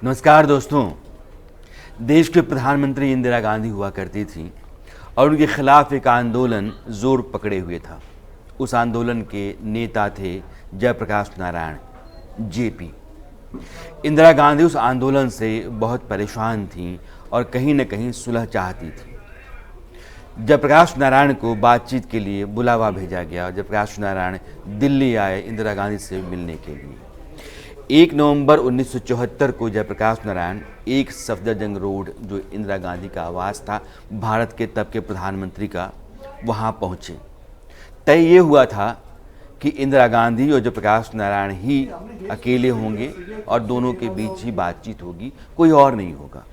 नमस्कार दोस्तों। देश के प्रधानमंत्री इंदिरा गांधी हुआ करती थी और उनके खिलाफ एक आंदोलन जोर पकड़े हुए था। उस आंदोलन के नेता थे जयप्रकाश नारायण, जेपी। इंदिरा गांधी उस आंदोलन से बहुत परेशान थीं और कहीं न कहीं सुलह चाहती थी। जयप्रकाश नारायण को बातचीत के लिए बुलावा भेजा गया और जयप्रकाश नारायण दिल्ली आए इंदिरा गांधी से मिलने के लिए। 1 नवंबर 1974 को जयप्रकाश नारायण एक सफदरजंग रोड, जो इंदिरा गांधी का आवास था भारत के तब के प्रधानमंत्री का, वहां पहुंचे। तय ये हुआ था कि इंदिरा गांधी और जयप्रकाश नारायण ही अकेले होंगे और दोनों के बीच ही बातचीत होगी, कोई और नहीं होगा।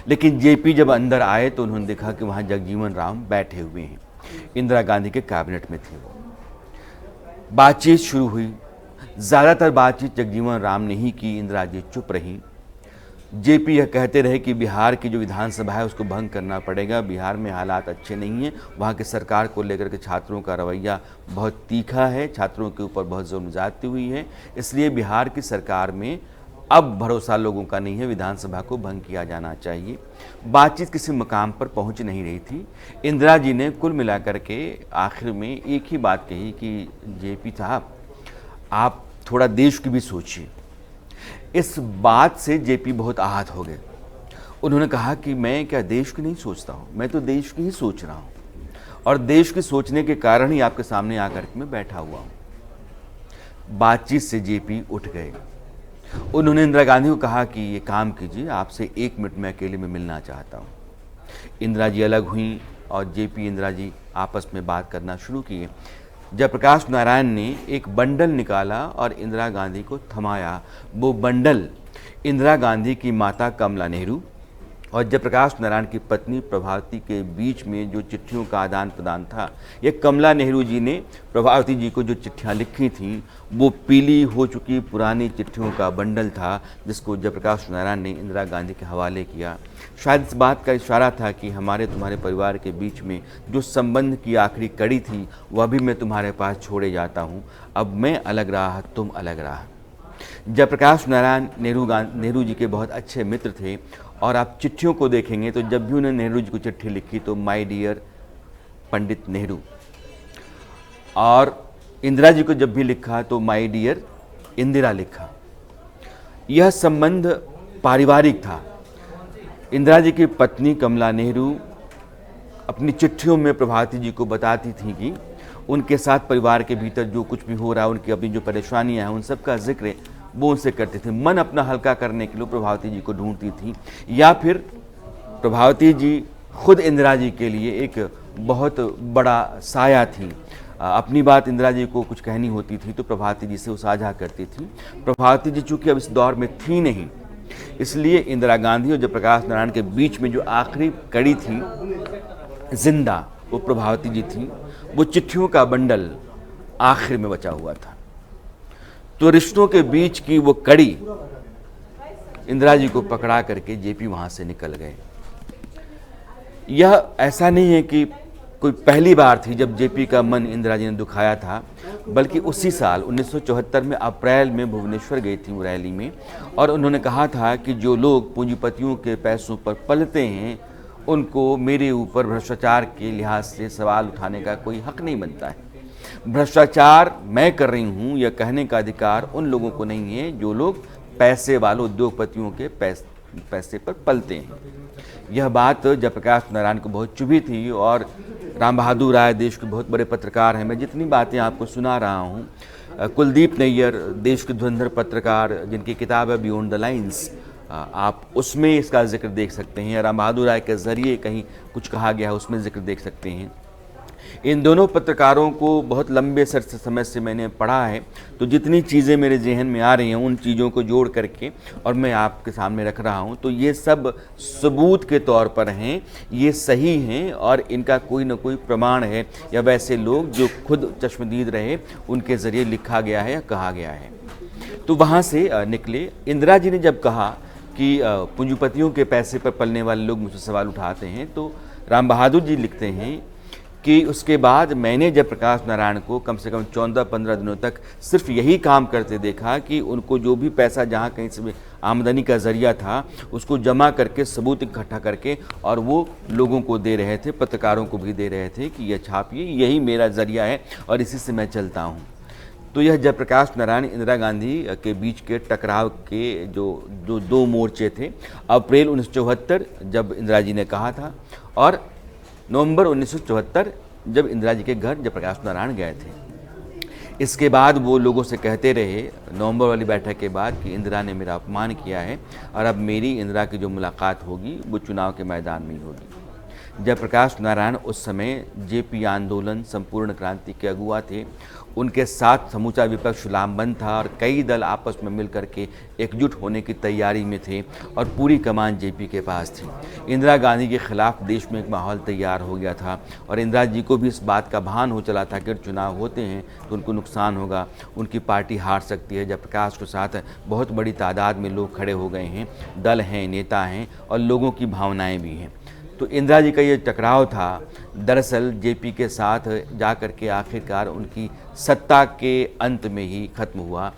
लेकिन जेपी जब अंदर आए तो उन्होंने देखा कि वहां जगजीवन राम बैठे हुए हैं, इंदिरा गांधी के कैबिनेट में थे वो। बातचीत शुरू हुई। ज़्यादातर बातचीत जगजीवन राम ने ही की, इंदिरा जी चुप रहीं। जेपी यह कहते रहे कि बिहार की जो विधानसभा है उसको भंग करना पड़ेगा, बिहार में हालात अच्छे नहीं हैं, वहाँ की सरकार को लेकर के छात्रों का रवैया बहुत तीखा है, छात्रों के ऊपर बहुत जुल्म ज़्यादती हुई है, इसलिए बिहार की सरकार में अब भरोसा लोगों का नहीं है, विधानसभा को भंग किया जाना चाहिए। बातचीत किसी मकाम पर पहुंच नहीं रही थी। इंदिरा जी ने कुल मिलाकर के आखिर में एक ही बात कही कि जेपी साहब, आप थोड़ा देश की भी सोचिए। इस बात से जेपी बहुत आहत हो गए। उन्होंने कहा कि मैं क्या देश की नहीं सोचता हूँ, मैं तो देश की ही सोच रहा हूँ और देश की सोचने के कारण ही आपके सामने आकर के मैं बैठा हुआ हूँ। बातचीत से जेपी उठ गए। उन्होंने इंदिरा गांधी को कहा कि ये काम कीजिए, आपसे 1 मिनट में अकेले में मिलना चाहता हूँ। इंदिरा जी अलग हुई और जेपी इंदिरा जी आपस में बात करना शुरू किए। जयप्रकाश नारायण ने एक बंडल निकाला और इंदिरा गांधी को थमाया। वो बंडल इंदिरा गांधी की माता कमला नेहरू और जयप्रकाश नारायण की पत्नी प्रभावती के बीच में जो चिट्ठियों का आदान प्रदान था, ये कमला नेहरू जी ने प्रभावती जी को जो चिट्ठियां लिखी थीं, वो पीली हो चुकी पुरानी चिट्ठियों का बंडल था, जिसको जयप्रकाश नारायण ने इंदिरा गांधी के हवाले किया। शायद इस बात का इशारा था कि हमारे तुम्हारे परिवार के बीच में जो संबंध की आखिरी कड़ी थी, वह भी मैं तुम्हारे पास छोड़े जाता हूँ। अब मैं अलग रहा, तुम अलग रहा। जयप्रकाश नारायण नेहरू जी के बहुत अच्छे मित्र थे और आप चिट्ठियों को देखेंगे तो जब भी उन्होंने नेहरू जी को चिट्ठी लिखी तो माय डियर पंडित नेहरू, और इंदिरा जी को जब भी लिखा तो माय डियर इंदिरा लिखा। यह संबंध पारिवारिक था। इंदिरा जी की पत्नी कमला नेहरू अपनी चिट्ठियों में प्रभावती जी को बताती थी कि उनके साथ परिवार के भीतर जो कुछ भी हो रहा है, उनकी अपनी जो परेशानियां हैं, उन सब का जिक्र वो उनसे करते थे। मन अपना हल्का करने के लिए प्रभावती जी को ढूंढती थी, या फिर प्रभावती जी खुद इंदिरा जी के लिए एक बहुत बड़ा साया थी। अपनी बात इंदिरा जी को कुछ कहनी होती थी तो प्रभावती जी से वो साझा करती थी। प्रभावती जी चूँकि अब इस दौर में थी नहीं, इसलिए इंदिरा गांधी और जयप्रकाश नारायण के बीच में जो आखिरी कड़ी थी जिंदा, वो प्रभावती जी थी। वो चिट्ठियों का बंडल आखिर में बचा हुआ था। तो रिश्तों के बीच की वो कड़ी इंदिरा जी को पकड़ा करके जेपी वहां से निकल गए। यह ऐसा नहीं है कि कोई पहली बार थी जब जेपी का मन इंदिरा जी ने दुखाया था, बल्कि उसी साल 1974 में अप्रैल में भुवनेश्वर गई थी वो रैली में, और उन्होंने कहा था कि जो लोग पूंजीपतियों के पैसों पर पलते हैं, उनको मेरे ऊपर भ्रष्टाचार के लिहाज से सवाल उठाने का कोई हक नहीं बनता है। भ्रष्टाचार मैं कर रही हूँ यह कहने का अधिकार उन लोगों को नहीं है जो लोग पैसे वालों उद्योगपतियों के पैसे पर पलते हैं। यह बात जयप्रकाश नारायण को बहुत चुभी थी और राम बहादुर राय देश के बहुत बड़े पत्रकार हैं। मैं जितनी बातें आपको सुना रहा हूँ, कुलदीप नैयर देश के धुरंधर पत्रकार जिनकी किताब है बियॉन्ड द लाइन्स, आप उसमें इसका जिक्र देख सकते हैं। राम बहादुर राय के ज़रिए कहीं कुछ कहा गया है, उसमें जिक्र देख सकते हैं। इन दोनों पत्रकारों को बहुत लंबे समय से मैंने पढ़ा है, तो जितनी चीज़ें मेरे जहन में आ रही हैं उन चीज़ों को जोड़ करके और मैं आपके सामने रख रहा हूं, तो ये सब सबूत के तौर पर हैं, ये सही हैं और इनका कोई ना कोई प्रमाण है, या वैसे लोग जो खुद चश्मदीद रहे उनके ज़रिए लिखा गया है या कहा गया है। तो वहाँ से निकले। इंदिरा जी ने जब कहा कि पूंजीपतियों के पैसे पर पलने वाले लोग मुझसे सवाल उठाते हैं, तो राम बहादुर जी लिखते हैं कि उसके बाद मैंने जयप्रकाश नारायण को कम से कम 14-15 दिनों तक सिर्फ यही काम करते देखा कि उनको जो भी पैसा जहाँ कहीं से आमदनी का ज़रिया था उसको जमा करके सबूत इकट्ठा करके और वो लोगों को दे रहे थे, पत्रकारों को भी दे रहे थे कि यह छापिए, यही मेरा ज़रिया है और इसी से मैं चलता हूँ। तो यह जयप्रकाश नारायण इंदिरा गांधी के बीच के टकराव के जो दो मोर्चे थे, अप्रैल 1974 जब इंदिरा जी ने कहा था और नवंबर 1974 जब इंदिरा जी के घर जयप्रकाश नारायण गए थे। इसके बाद वो लोगों से कहते रहे नवंबर वाली बैठक के बाद कि इंदिरा ने मेरा अपमान किया है और अब मेरी इंदिरा की जो मुलाकात होगी वो चुनाव के मैदान में ही होगी। जयप्रकाश नारायण उस समय जेपी आंदोलन, संपूर्ण क्रांति के अगुवा थे। उनके साथ समूचा विपक्ष लामबंद था और कई दल आपस में मिल करके एकजुट होने की तैयारी में थे और पूरी कमान जेपी के पास थी। इंदिरा गांधी के खिलाफ देश में एक माहौल तैयार हो गया था और इंदिरा जी को भी इस बात का भान हो चला था कि चुनाव होते हैं तो उनको नुकसान होगा, उनकी पार्टी हार सकती है। जयप्रकाश के साथ बहुत बड़ी तादाद में लोग खड़े हो गए हैं, दल हैं, नेता हैं और लोगों की भावनाएँ भी हैं। तो इंदिरा जी का ये टकराव था दरअसल जेपी के साथ जा कर के आखिरकार उनकी सत्ता के अंत में ही खत्म हुआ।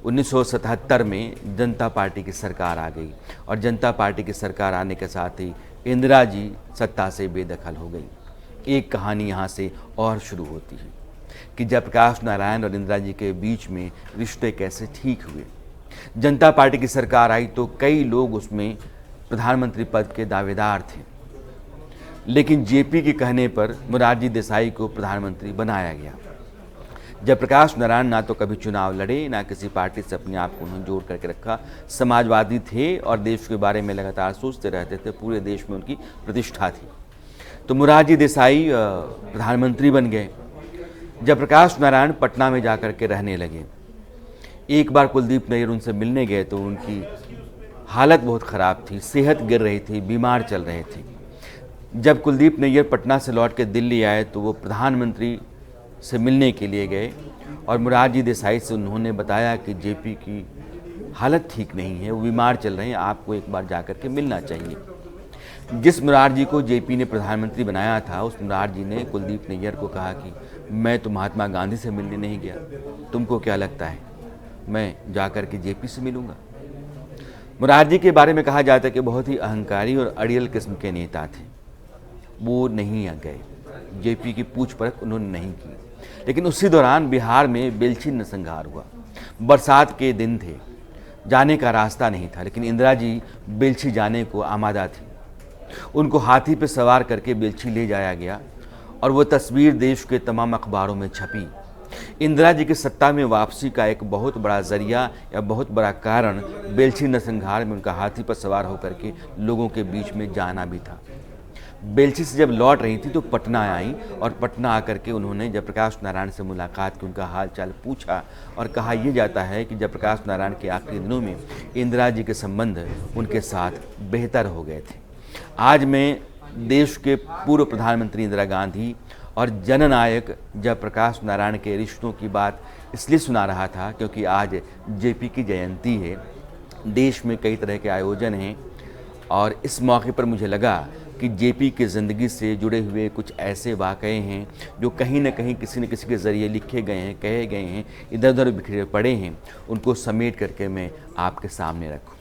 1977 में जनता पार्टी की सरकार आ गई और जनता पार्टी की सरकार आने के साथ ही इंदिरा जी सत्ता से बेदखल हो गई। एक कहानी यहाँ से और शुरू होती है कि जयप्रकाश नारायण और इंदिरा जी के बीच में रिश्ते कैसे ठीक हुए। जनता पार्टी की सरकार आई तो कई लोग उसमें प्रधानमंत्री पद के दावेदार थे, लेकिन जेपी के कहने पर मोरारजी देसाई को प्रधानमंत्री बनाया गया। जयप्रकाश नारायण ना तो कभी चुनाव लड़े, ना किसी पार्टी से अपने आप को उन्होंने जोड़ करके रखा। समाजवादी थे और देश के बारे में लगातार सोचते रहते थे, पूरे देश में उनकी प्रतिष्ठा थी। तो मोरारजी देसाई प्रधानमंत्री बन गए। जयप्रकाश नारायण पटना में जा कर के रहने लगे। एक बार कुलदीप नैयर उनसे मिलने गए तो उनकी हालत बहुत ख़राब थी, सेहत गिर रही थी, बीमार चल रहे थे। जब कुलदीप नैयर पटना से लौट के दिल्ली आए तो वो प्रधानमंत्री से मिलने के लिए गए और मोरारजी देसाई से उन्होंने बताया कि जेपी की हालत ठीक नहीं है, वो बीमार चल रहे हैं, आपको एक बार जाकर के मिलना चाहिए। जिस मोरारजी को जेपी ने प्रधानमंत्री बनाया था उस मोरारजी ने कुलदीप नैयर को कहा कि मैं तो महात्मा गांधी से मिलने नहीं गया, तुमको क्या लगता है मैं जाकर के जेपी से मिलूँगा। मोरारजी के बारे में कहा जाता है कि बहुत ही अहंकारी और अड़ियल किस्म के नेता थे। वो नहीं आ गए, जेपी की पूछ परख उन्होंने नहीं की। लेकिन उसी दौरान बिहार में बेलछी नरसंहार हुआ। बरसात के दिन थे, जाने का रास्ता नहीं था, लेकिन इंदिरा जी बेलछी जाने को आमादा थी। उनको हाथी पर सवार करके बेलछी ले जाया गया और वो तस्वीर देश के तमाम अखबारों में छपी। इंदिरा जी की सत्ता में वापसी का एक बहुत बड़ा जरिया या बहुत बड़ा कारण बेलछी नरसंहार में उनका हाथी पर सवार होकर के लोगों के बीच में जाना भी था। बेलछी से जब लौट रही थी तो पटना आई और पटना आकर के उन्होंने जयप्रकाश नारायण से मुलाकात की, उनका हाल चाल पूछा और कहा यह जाता है कि जयप्रकाश नारायण के आखिरी दिनों में इंदिरा जी के संबंध उनके साथ बेहतर हो गए थे। आज मैं देश के पूर्व प्रधानमंत्री इंदिरा गांधी और जननायक जयप्रकाश नारायण के रिश्तों की बात इसलिए सुना रहा था क्योंकि आज जेपी की जयंती है, देश में कई तरह के आयोजन हैं और इस मौके पर मुझे लगा कि जेपी की ज़िंदगी से जुड़े हुए कुछ ऐसे वाक़ये हैं जो कहीं न कहीं किसी न किसी के ज़रिए लिखे गए हैं, कहे गए हैं, इधर उधर बिखरे पड़े हैं, उनको समेट करके मैं आपके सामने रखूं।